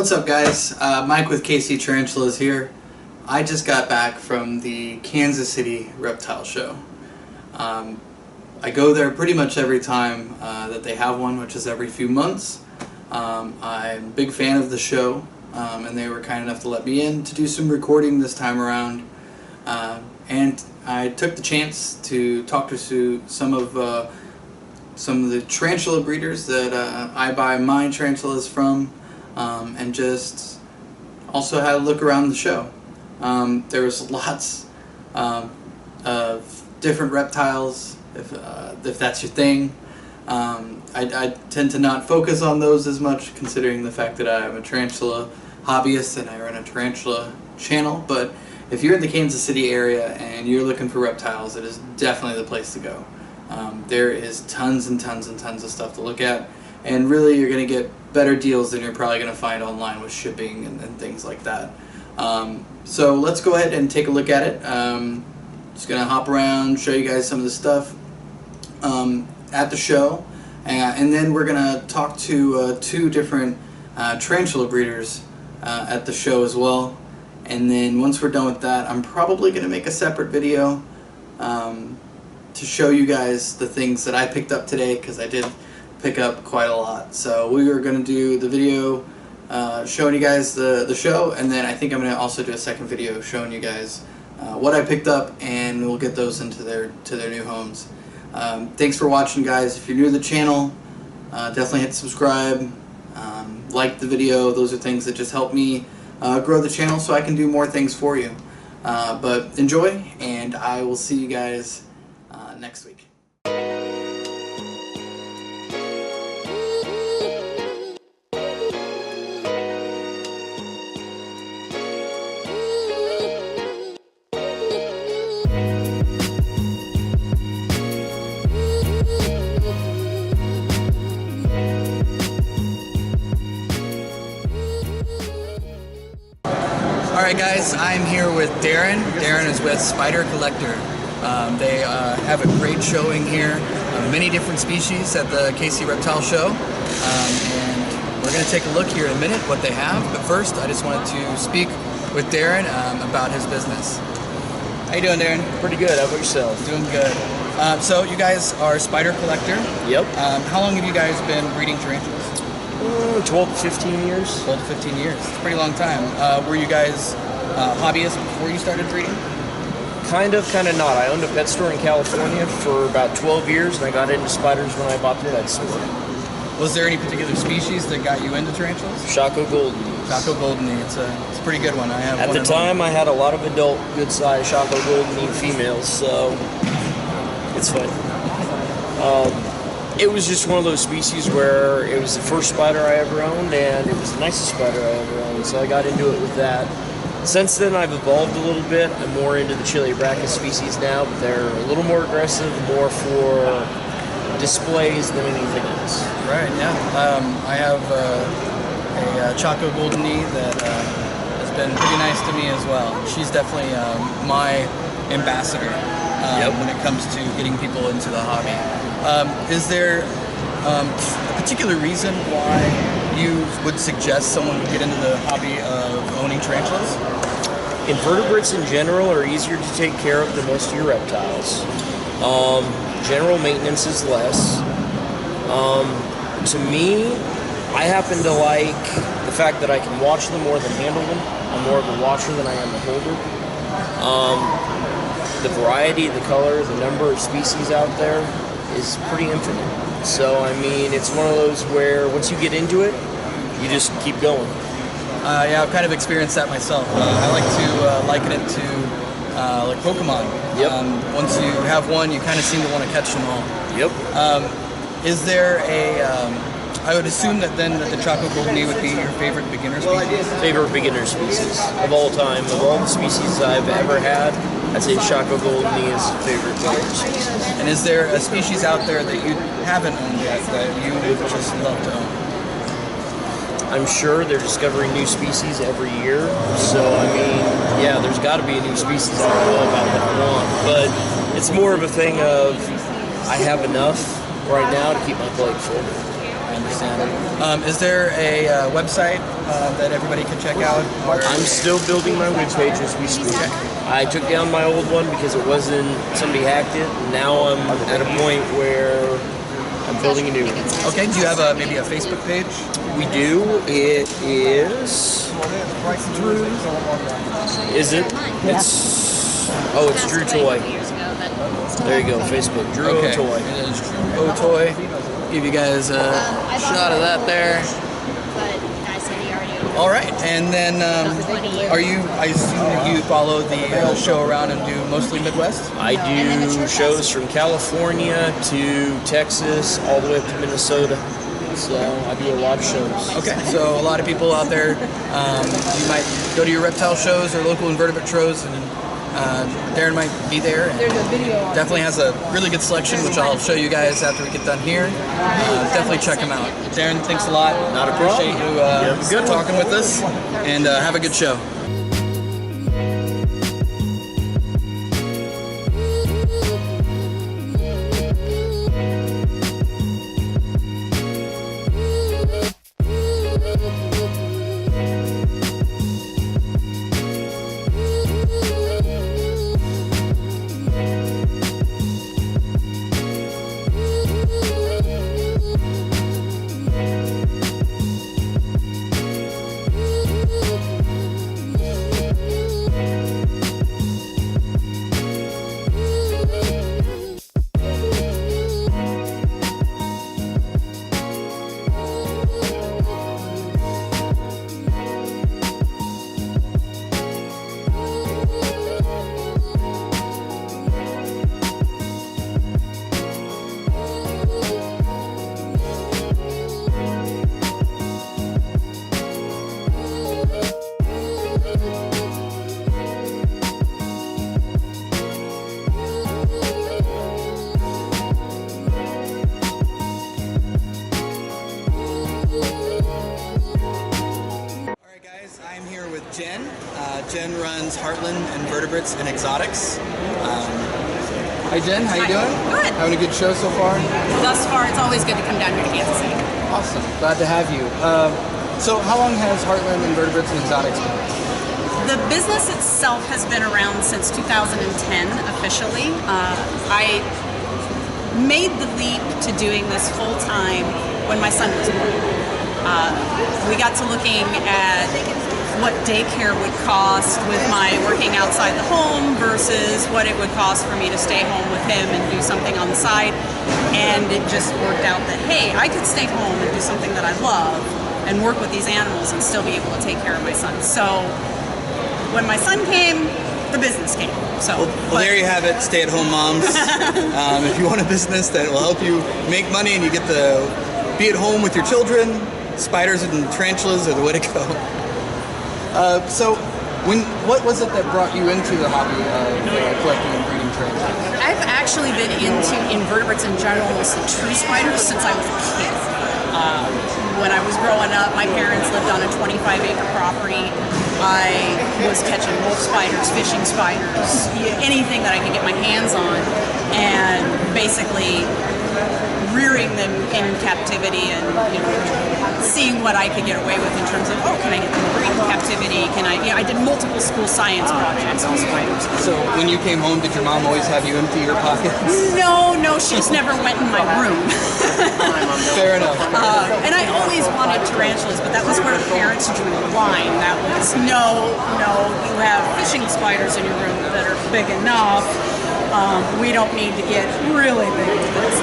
What's up, guys? Mike with KC Tarantulas here. I just got back from the Kansas City Reptile Show. I go there pretty much every time that they have one, which is every few months. I'm a big fan of the show, and they were kind enough to let me in to do some recording this time around. And I took the chance to talk to some of the tarantula breeders that I buy my tarantulas from, and just also had a look around the show. There was lots of different reptiles, if that's your thing. I tend to not focus on those as much, considering the fact that I'm a tarantula hobbyist and I run a tarantula channel. But if you're in the Kansas City area and you're looking for reptiles, it is definitely the place to go. There is tons and tons and tons of stuff to look at, and really you're going to get better deals than you're probably going to find online with shipping and things like that. So let's go ahead and take a look at it. Just going to hop around, show you guys some of the stuff at the show, and then we're going to talk to two different tarantula breeders at the show as well. And then once we're done with that, I'm probably going to make a separate video to show you guys the things that I picked up today, because I did pick up quite a lot. So we are going to do the video showing you guys the show, and then I think I'm going to also do a second video showing you guys what I picked up, and we'll get those into their new homes. Thanks for watching, guys. If you're new to the channel, definitely hit subscribe, like the video. Those are things that just help me grow the channel so I can do more things for you. But enjoy, and I will see you guys next week. Alright, guys, I'm here with Darren. Darren is with Spider Collector. They have a great showing here of many different species at the KC Reptile Show. And we're going to take a look here in a minute what they have. But first, I just wanted to speak with Darren about his business. How you doing, Darren? Pretty good. How about yourself? Doing good. So you guys are Spider Collector. Yep. How long have you guys been breeding tarantulas? 12 to 15 years. 12 to 15 years. It's a pretty long time. Were you guys hobbyists before you started breeding? Kind of not. I owned a pet store in California for about 12 years, and I got into spiders when I bought the pet store. Was there any particular species that got you into tarantulas? Shaco Golden. Shaco Golden. It's a pretty good one. I have At one the time, I had a lot of adult, good-sized Shaco Golden females, so it's fun. It was just one of those species where it was the first spider I ever owned, and it was the nicest spider I ever owned, so I got into it with that. Since then, I've evolved a little bit. I'm more into the Chileobrachus species now, but they're a little more aggressive, more for displays than anything else. Right, yeah. I have a Chaco Goldenie that has been pretty nice to me as well. She's definitely my ambassador when it comes to getting people into the hobby. Is there a particular reason why you would suggest someone would get into the hobby of owning tarantulas? Invertebrates in general are easier to take care of than most of your reptiles. General maintenance is less. To me, I happen to like the fact that I can watch them more than handle them. I'm more of a watcher than I am a holder. The variety, the color, the number of species out there is pretty infinite. So, I mean, it's one of those where once you get into it, you just keep going. Yeah, I've kind of experienced that myself. I like to liken it to like Pokemon. Yep. Once you have one, you kind of seem to want to catch them all. Yep. Is there I would assume that then that the Chaco Goldenie would be your favorite beginner species? Favorite beginner species of all time. Of all the species I've ever had, I'd say Chaco Goldenie is favorite beginner species. And is there a species out there that you haven't owned yet that you would just love to own? I'm sure they're discovering new species every year. So, I mean, yeah, there's got to be a new species I don't know about that I want. But it's more of a thing of I have enough right now to keep my plate full. understand. Is there a website that everybody can check out? I'm still building my webpage as we speak. I took down my old one because it wasn't, somebody hacked it. Now I'm at a point where I'm building a new one. Okay, do you have maybe a Facebook page? We do. It is Drew. Is it? It's Drew Toy. There you go, Facebook. Drew Toy. It is Drew Toy. Give you guys a shot of that there. All right, and then I assume you follow the show around and do mostly Midwest? I do shows from California to Texas, all the way up to Minnesota. So I do a lot of shows. Okay, so a lot of people out there, you might go to your reptile shows or local invertebrate shows, and Darren might be there. And definitely has a really good selection, which I'll show you guys after we get done here. Definitely check him out. Darren, thanks a lot. Not a problem. Appreciate you talking with us, and have a good show. Jen. Jen runs Heartland Invertebrates and Exotics. Hi Jen, how you doing? Good. Having a good show so far? Thus far, it's always good to come down here to Kansas City. Awesome, glad to have you. So how long has Heartland Invertebrates and Exotics been? The business itself has been around since 2010 officially. I made the leap to doing this full time when my son was born. We got to looking at what daycare would cost with my working outside the home versus what it would cost for me to stay home with him and do something on the side. And it just worked out that, hey, I could stay home and do something that I love and work with these animals and still be able to take care of my son. So when my son came, the business came. So well, there you have it, stay-at-home moms. If you want a business that will help you make money and you get to be at home with your children, spiders and tarantulas are the way to go. So, what was it that brought you into the hobby of collecting and breeding tarantulas? I've actually been into invertebrates in general, mostly true spiders, since I was a kid. When I was growing up, my parents lived on a 25-acre property. I was catching wolf spiders, fishing spiders, anything that I could get my hands on, and basically rearing them in captivity and seeing what I could get away with in terms of, can I get them to breed in captivity? Can I? I did multiple school science projects on spiders. So when you came home, did your mom always have you empty your pockets? No, she just never went in my room. Fair enough. And I always wanted tarantulas, but that was where the parents drew the line. That was, no, you have fishing spiders in your room that are big enough. We don't need to get really big with this.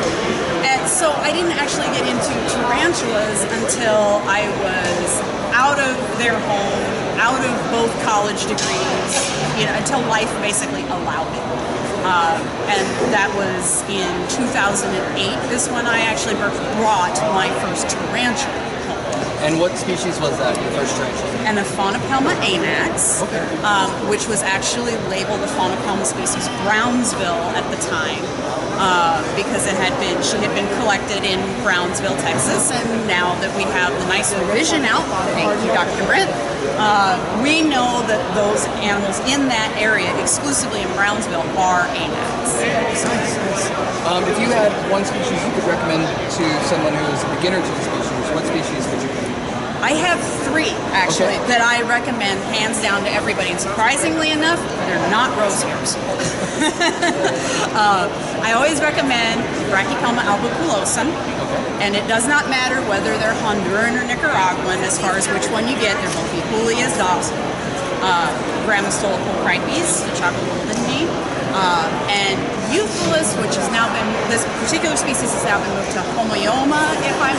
And so I didn't actually get into tarantulas until I was out of their home, out of both college degrees, until life basically allowed it. And that was in 2008 is when I actually brought my first tarantula home. And what species was that, your first tarantula? And a Faunopelma anax, which was actually labeled the Faunopelma species Brownsville at the time, because she had been collected in Brownsville, Texas, and now that we have the nice revision out, thank you, Dr. Brent, we know that those animals in that area, exclusively in Brownsville, are anax. If you had one species you could recommend to someone who is a beginner to the species, what species would you pick? I have 3, actually, Okay. that I recommend hands down to everybody. And surprisingly enough, they're not rose hairs. I always recommend Brachypelma albiculosa. And it does not matter whether they're Honduran or Nicaraguan as far as which one you get. They're both equally as docile. Grammostola cripes, the chocolate golden bee, and Euphalus, which has now been, this particular species has now been moved to Homoioma, if I'm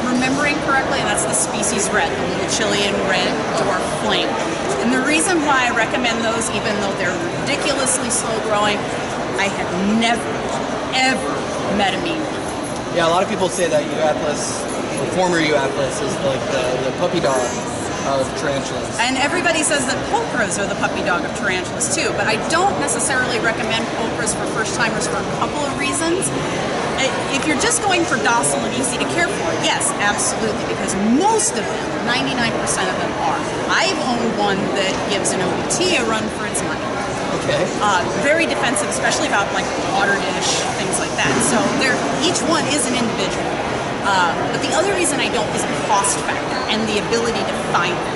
remembering correctly, and that's the species red, the little Chilean red dwarf flame. And the reason why I recommend those, even though they're ridiculously slow growing, I have never, ever met a mean one. Yeah, a lot of people say that Euaplis, or former Euaplis, is like the puppy dog of tarantulas. And everybody says that pulchras are the puppy dog of tarantulas too, but I don't necessarily recommend pulchras for first timers for a couple of reasons. If you're just going for docile and easy to care for, yes, absolutely, because most of them, 99% of them are. I've owned one that gives an OBT a run for its money. Okay. Very defensive, especially about like water dish, things like that. So each one is an individual. But the other reason I don't is the cost factor and the ability to find them.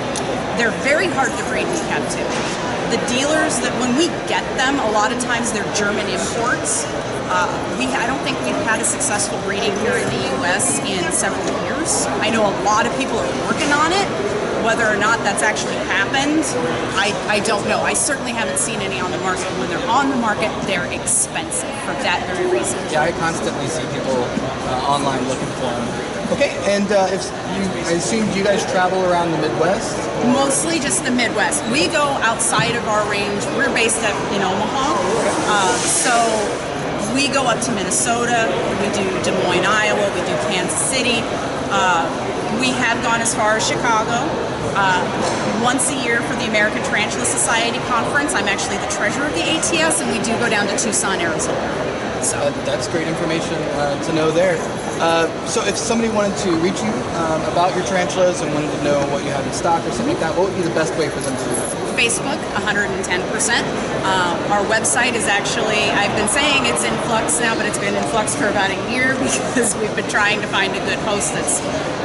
They're very hard to breed in captivity. The dealers that when we get them, a lot of times they're German imports. I don't think we've had a successful breeding here in the U.S. in several years. I know a lot of people are working on it. Whether or not that's actually happened, I don't know. I certainly haven't seen any on the market. When they're on the market, they're expensive for that very reason. Yeah, I constantly see people online looking for them. Okay, and I assume you guys travel around the Midwest? Mostly just the Midwest. We go outside of our range. We're based in Omaha, so we go up to Minnesota. We do Des Moines, Iowa. We do Kansas City. We have gone as far as Chicago. Once a year for the American Tarantula Society Conference. I'm actually the treasurer of the ATS, and we do go down to Tucson, Arizona. So that's great information to know there. So if somebody wanted to reach you about your tarantulas and wanted to know what you have in stock or something like that, what would be the best way for them to do that? Facebook, 110%. Our website is actually, I've been saying it's in flux now, but it's been in flux for about a year because we've been trying to find a good host that's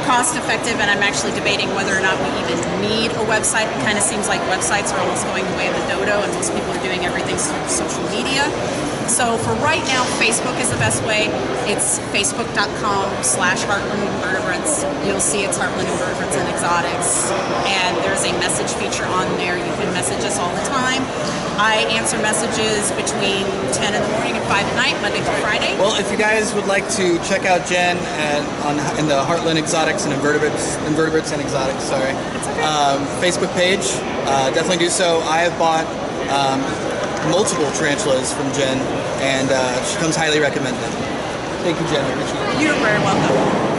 cost effective, and I'm actually debating whether or not we even need a website. It kind of seems like websites are almost going the way of the dodo, and most people are doing everything through social media. So for right now, Facebook is the best way. It's facebook.com/Heartland Invertebrates. You'll see it's Heartland Invertebrates and Exotics. And there's a message feature on there. You can message us all the time. I answer messages between 10 in the morning and 5 at night, Monday through Friday. Well, if you guys would like to check out Jen in the Heartland Exotics and Invertebrates and Exotics, Facebook page, definitely do so. I have bought multiple tarantulas from Jen, and she comes highly recommended. Thank you, Jen. I appreciate it. You're very welcome.